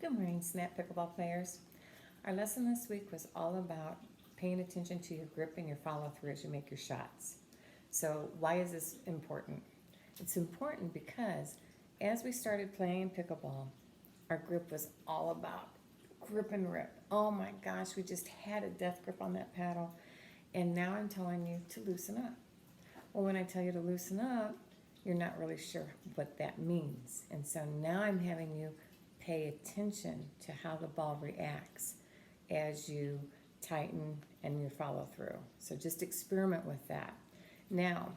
Good morning, Snap Pickleball players. Our lesson this week was all about paying attention to your grip and your follow through as you make your shots. So, why is this important? It's important because as we started playing pickleball, our grip was all about grip and rip. Oh my gosh, we just had a death grip on that paddle. And now I'm telling you to loosen up. Well, when I tell you to loosen up, you're not really sure what that means. And so now I'm having you pay attention to how the ball reacts as you tighten and you follow through. So just experiment with that. Now,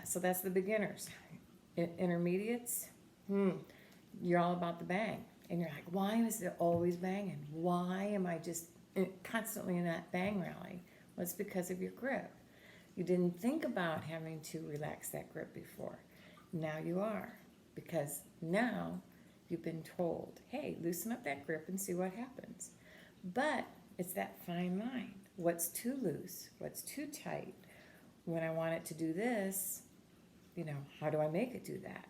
so that's the beginners. Intermediates, you're all about the bang. And you're like, why is it always banging? Why am I just constantly in that bang rally? Well, it's because of your grip. You didn't think about having to relax that grip before. Now you are, because now you've been told, hey, loosen up that grip and see what happens. But it's that fine line. What's too loose? What's too tight? When I want it to do this, how do I make it do that?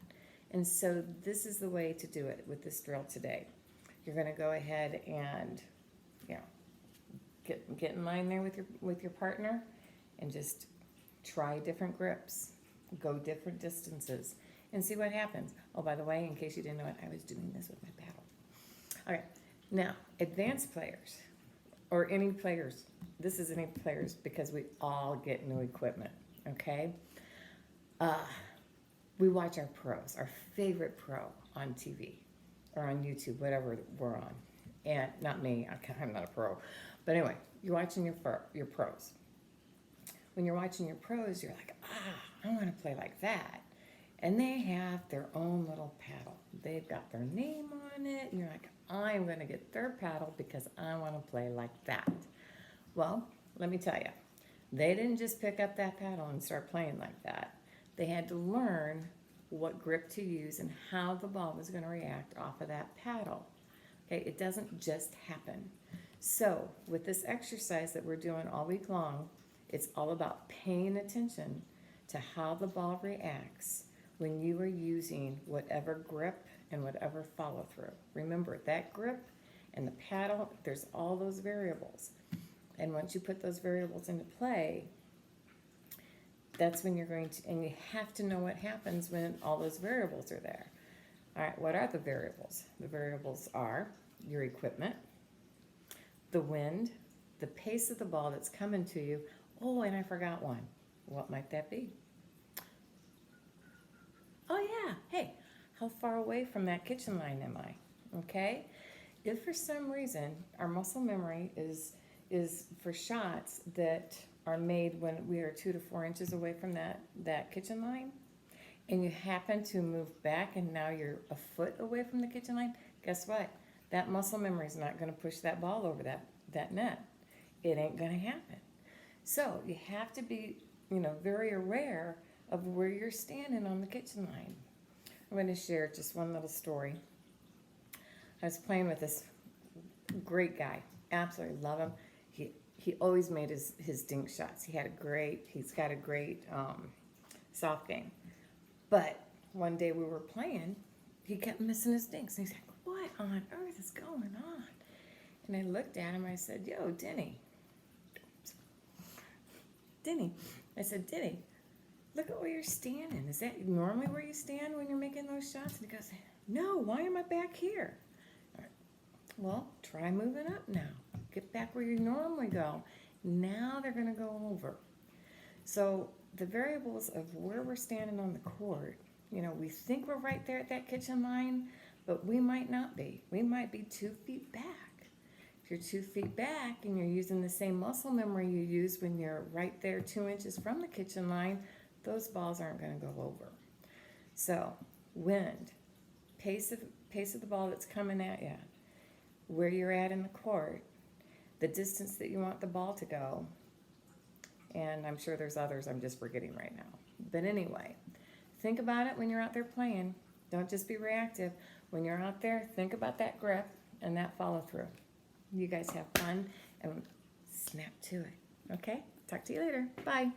And so this is the way to do it with this drill today. You're going to go ahead and, get in line there with your partner and just try different grips, go different distances, and see what happens. Oh, by the way, in case you didn't know it, I was doing this with my paddle. All right, now, advanced players, or any players, this is any players because we all get new equipment, okay? We watch our pros, our favorite pro on TV or on YouTube, whatever we're on. And not me, I'm not a pro. But anyway, you're watching your pros. When you're watching your pros, you're like, I want to play like that. And they have their own little paddle. They've got their name on it. And you're like, I'm going to get their paddle because I want to play like that. Well, let me tell you, they didn't just pick up that paddle and start playing like that. They had to learn what grip to use and how the ball was going to react off of that paddle. Okay, it doesn't just happen. So with this exercise that we're doing all week long, it's all about paying attention to how the ball reacts when you are using whatever grip and whatever follow through. Remember, that grip and the paddle, there's all those variables. And once you put those variables into play, that's when you're going to, and you have to know what happens when all those variables are there. All right, what are the variables? The variables are your equipment, the wind, the pace of the ball that's coming to you. Oh, and I forgot one. What might that be? Oh yeah, hey, how far away from that kitchen line am I? Okay? If for some reason our muscle memory is for shots that are made when we are 2 to 4 inches away from that kitchen line, and you happen to move back and now you're a foot away from the kitchen line, guess what? That muscle memory is not going to push that ball over that net. It ain't going to happen. So you have to be, very aware of where you're standing on the kitchen line. I'm going to share just one little story. I was playing with this great guy. Absolutely love him. He always made his dink shots. He's got a great soft game. But one day we were playing, he kept missing his dinks. And he's like, what on earth is going on? And I looked at him, I said, yo, Denny. I said, Denny, look at where you're standing. Is that normally where you stand when you're making those shots? And he goes, no, why am I back here? All right. Well, try moving up now. Get back where you normally go. Now they're going to go over. So the variables of where we're standing on the court, we think we're right there at that kitchen line, but we might not be. We might be 2 feet back. If you're 2 feet back and you're using the same muscle memory you use when you're right there 2 inches from the kitchen line, those balls aren't going to go over. So wind, pace of the ball that's coming at you, where you're at in the court, the distance that you want the ball to go, and I'm sure there's others I'm just forgetting right now. But anyway, think about it when you're out there playing. Don't just be reactive. When you're out there, think about that grip and that follow through. You guys have fun and snap to it. Okay? Talk to you later. Bye.